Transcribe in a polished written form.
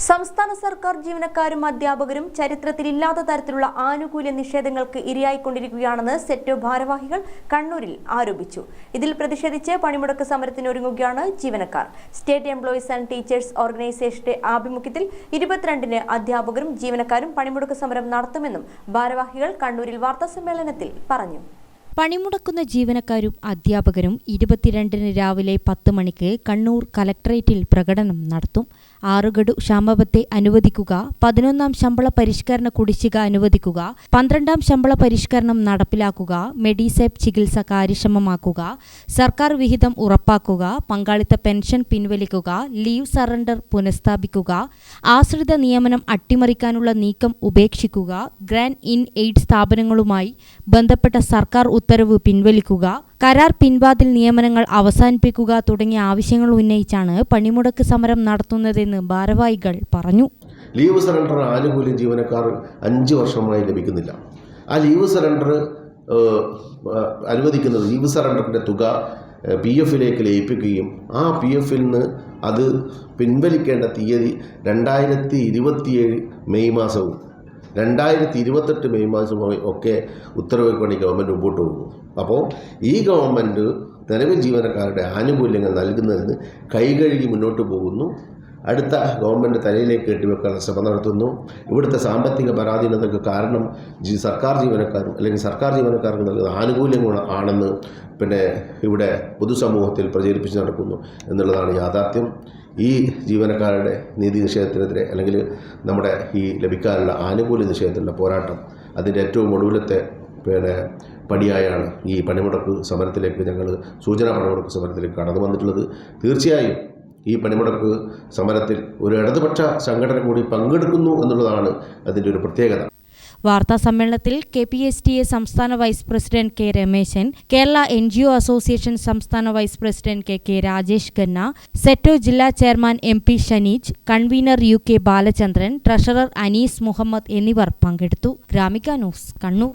സംസ്ഥാന സർക്കാർ ജീവനക്കാരും അധ്യാപകരും ചരിത്രത്തിലില്ലാത്ത തരത്തിലുള്ള ആനുകൂല്യ നിഷേധങ്ങൾക്ക് ഇരയായിക്കൊണ്ടിരിക്കുകയാണെന്ന് സെറ്റോ ഭാരവാഹികൾ കണ്ണൂരിൽ ആരോപിച്ചു. ഇതിൽ പ്രതിഷേധിച്ച് പണിമുടക്ക് സമരത്തിനൊരുങ്ങുകയാണ് ജീവനക്കാർ. സ്റ്റേറ്റ് എംപ്ലോയീസ് ആൻഡ് ടീച്ചേഴ്സ് ഓർഗനൈസേഷന്റെ ആഭിമുഖ്യത്തിൽ 22-ന് അധ്യാപകരും ജീവനക്കാരും പണിമുടക്ക് സമരം നടത്തുമെന്നും ഭാരവാഹികൾ കണ്ണൂരിൽ വാർത്താസമ്മേളനത്തിൽ പറഞ്ഞു. പണിമുടക്കുന്ന ജീവനക്കാരും അധ്യാപകരും 22-ന് രാവിലെ 10 മണിക്ക് കണ്ണൂർ കലക്ടറേറ്റിൽ പ്രകടനം നടത്തും. 6 ഗഡു ക്ഷാമബത്തെ അനുവദിക്കുക, 11ാം ശമ്പള പരിഷ്കരണ കുടിശ്ശിക അനുവദിക്കുക, 12ാം ശമ്പള പരിഷ്കരണം നടപ്പിലാക്കുക, മെഡിസെപ് ചികിത്സ കാര്യക്ഷമമാക്കുക, സർക്കാർ വിഹിതം ഉറപ്പാക്കുക, പങ്കാളിത്ത പെൻഷൻ പിൻവലിക്കുക, ലീവ് സറണ്ടർ പുനഃസ്ഥാപിക്കുക, ആശ്രിത നിയമനം അട്ടിമറിക്കാനുള്ള നീക്കം ഉപേക്ഷിക്കുക, ഗ്രാൻഡ് ഇൻ എയ്ഡ് സ്ഥാപനങ്ങളുമായി ബന്ധപ്പെട്ട സർക്കാർ ഉത്തരവ് പിൻവലിക്കുക, കരാർ പിൻവാതിൽ നിയമനങ്ങൾ അവസാനിപ്പിക്കുക തുടങ്ങിയ ആവശ്യങ്ങൾ ഉന്നയിച്ചാണ് പണിമുടക്ക് സമരം നടത്തുന്നതെന്ന് ഭാരവാഹികൾ പറഞ്ഞു. ലീവ് സറണ്ടർ ആനുകൂല്യം ജീവനക്കാർ 5 വർഷമായി ലഭിക്കുന്നില്ല. ആ ലീവ് സറണ്ടർ അനുവദിക്കുന്നത് ലീവ് സറണ്ടറിൻ്റെ തുക PF-ലേക്ക് ലയിപ്പിക്കുകയും ആ PF-ൽ നിന്ന് അത് പിൻവലിക്കേണ്ട തീയതി 2027 മെയ് മാസവും 2028 മെയ് മാസമായി ഒക്കെ ഉത്തരവ് കൊണ്ട് ഗവൺമെൻറ് മുമ്പോട്ട് പോകുന്നു. അപ്പോൾ ഈ ഗവൺമെൻറ് നിലവിൽ ജീവനക്കാരുടെ ആനുകൂല്യങ്ങൾ നൽകുന്നതിന് കൈകഴുകി മുന്നോട്ട് പോകുന്നു. അടുത്ത ഗവൺമെൻറ് തലയിലേക്ക് കെട്ടിവെക്കാനുള്ള ശ്രമം നടത്തുന്നു. ഇവിടുത്തെ സാമ്പത്തിക പരാധീനതയ്ക്ക് കാരണം സർക്കാർ ജീവനക്കാരും അല്ലെങ്കിൽ സർക്കാർ ജീവനക്കാർക്ക് നൽകുന്ന ആനുകൂല്യങ്ങൾ ആണെന്ന് ഇവിടെ പൊതുസമൂഹത്തിൽ പ്രചരിപ്പിച്ച് നടക്കുന്നു എന്നുള്ളതാണ് യാഥാർത്ഥ്യം. ഈ ജീവനക്കാരുടെ നീതി നിഷേധത്തിനെതിരെ അല്ലെങ്കിൽ നമ്മുടെ ഈ ലഭിക്കാനുള്ള ആനുകൂല്യ നിഷേധത്തിലുള്ള പോരാട്ടം അതിൻ്റെ ഏറ്റവും ഒടുവിലത്തെ പടിയായാണ് ഈ പണിമുടക്ക് സമരത്തിലേക്ക് ഞങ്ങൾ സൂചനാ പണിമുടക്ക് സമരത്തിലേക്ക് കടന്നു വന്നിട്ടുള്ളത്. തീർച്ചയായും ഈ പണിമുടക്ക് സമരത്തിൽ ഒരു ഇടതുപക്ഷ സംഘടന കൂടി പങ്കെടുക്കുന്നു എന്നുള്ളതാണ് അതിൻ്റെ ഒരു പ്രത്യേകത. വാർത്താ സമ്മേളനത്തിൽ KPSTA സംസ്ഥാന vice president K. Rameshan, Kerala NGO association സംസ്ഥാന vice president KK Rajesh Khanna, സെറ്റോ ജില്ലാ chairman MP Shaneej, convener UK Balachandran, treasurer Anees Muhammad എന്നിവർ പങ്കെടുത്തു. ഗ്രാമിക ന്യൂസ്, കണ്ണൂർ.